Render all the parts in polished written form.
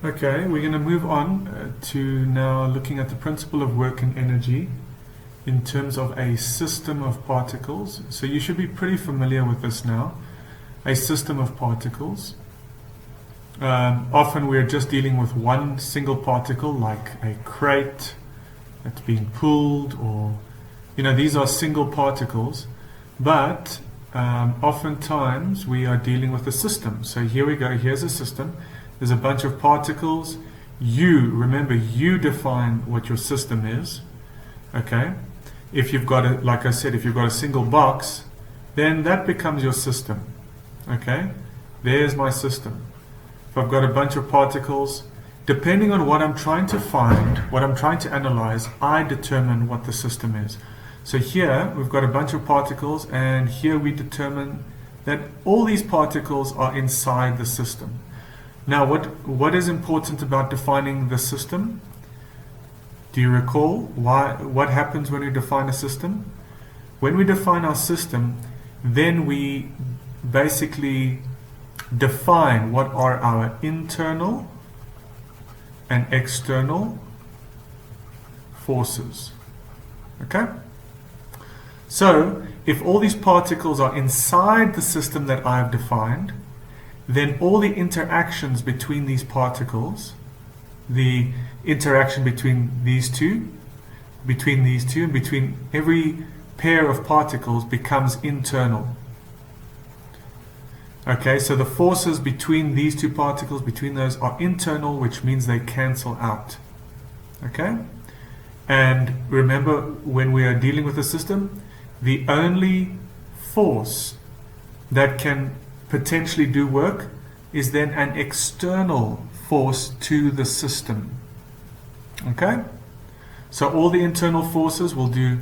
Okay, we're going to move on to now looking at the principle of work and energy in terms of a system of particles. So you should be pretty familiar with this now. A system of particles. Often we're just dealing with one single particle, like a crate that's being pulled, or these are single particles, but oftentimes we are dealing with a system. So here we go, here's a system. There's a bunch of particles. Remember, you define what your system is. Okay? If you've got like I said, if you've got a single box, then that becomes your system. Okay? There's my system. If I've got a bunch of particles, depending on what I'm trying to find, what I'm trying to analyze, I determine what the system is. So here we've got a bunch of particles, and here we determine that all these particles are inside the system. Now, what is important about defining the system? Do you recall what happens when we define a system? When we define our system, then we basically define what are our internal and external forces. Okay? So, if all these particles are inside the system that I've defined, then all the interactions between these particles, the interaction between these two, and between every pair of particles becomes internal. Okay, so the forces between these two particles, between those, are internal, which means they cancel out. Okay? And remember, when we are dealing with a system, the only force that can potentially do work is then an external force to the system. Okay? So all the internal forces will do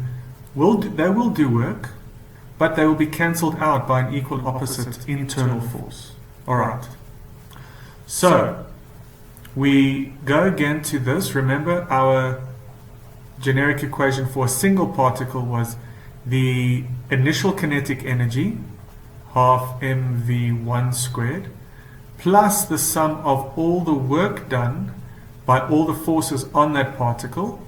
work, but they will be cancelled out by an equal opposite internal force. Alright. So we go again to this. Remember, our generic equation for a single particle was the initial kinetic energy, half mv1 squared, plus the sum of all the work done by all the forces on that particle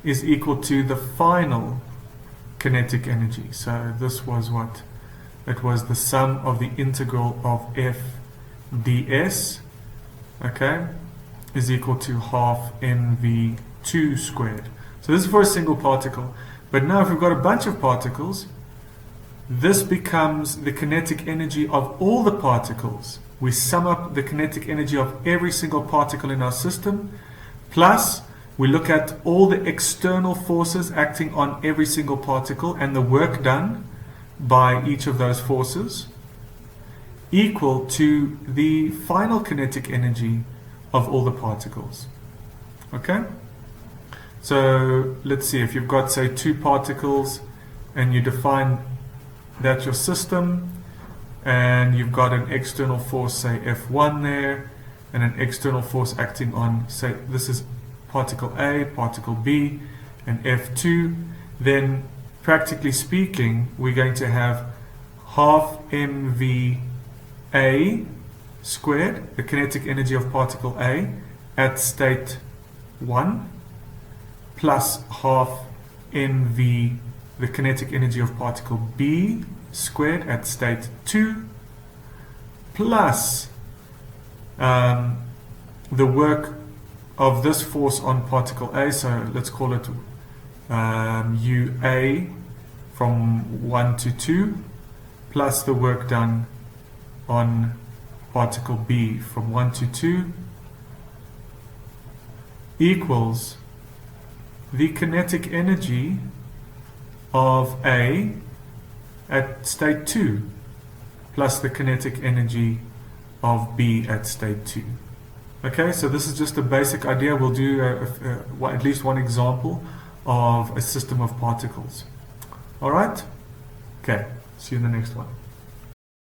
is equal to the final kinetic energy. So this was what? It was the sum of the integral of f ds, okay, is equal to half mv2 squared. So this is for a single particle. But now if we've got a bunch of particles, this becomes the kinetic energy of all the particles. We sum up the kinetic energy of every single particle in our system, plus we look at all the external forces acting on every single particle and the work done by each of those forces, equal to the final kinetic energy of all the particles. Okay? So let's see, if you've got, say, two particles and you define that's your system, and you've got an external force, say F1 there, and an external force acting on, say, this is particle A, particle B, and F2, then practically speaking, we're going to have half mv A squared, the kinetic energy of particle A at state 1, plus half mv the kinetic energy of particle B squared at state 2, plus the work of this force on particle A, so let's call it UA from 1 to 2, plus the work done on particle B from 1 to 2, equals the kinetic energy of A at state 2 plus the kinetic energy of B at state 2. Okay, so this is just a basic idea. We'll do at least one example of a system of particles. Alright? Okay, see you in the next one.